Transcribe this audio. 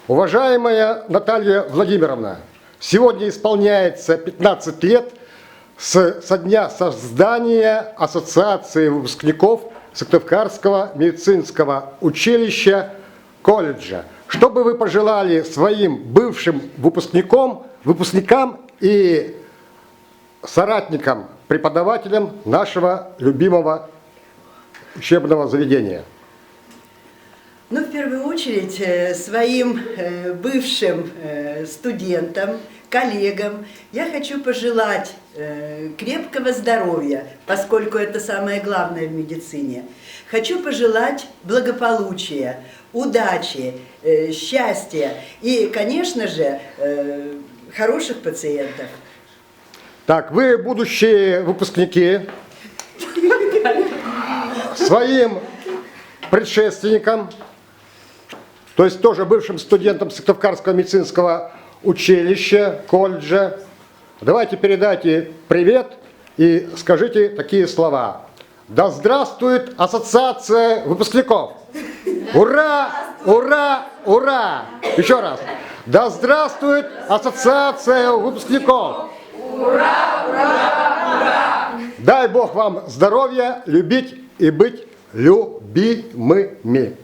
Уважаемая Наталья Владимировна, сегодня исполняется 15 лет со дня создания Ассоциации выпускников Сыктывкарского медицинского училища колледжа. Что бы вы пожелали своим бывшим выпускникам и соратникам, преподавателям нашего любимого учебного заведения? Ну, в первую очередь, своим бывшим студентам, коллегам я хочу пожелать крепкого здоровья, поскольку это самое главное в медицине. Хочу пожелать благополучия, удачи, счастья и, конечно же, хороших пациентов. Так, вы, будущие выпускники, своим предшественникам, то есть тоже бывшим студентам Сыктывкарского медицинского училища, колледжа, давайте передайте привет и скажите такие слова. Да здравствует Ассоциация выпускников! Ура! Ура! Ура! Еще раз. Да здравствует Ассоциация выпускников! Ура! Ура! Ура! Дай Бог вам здоровья, любить и быть любимыми.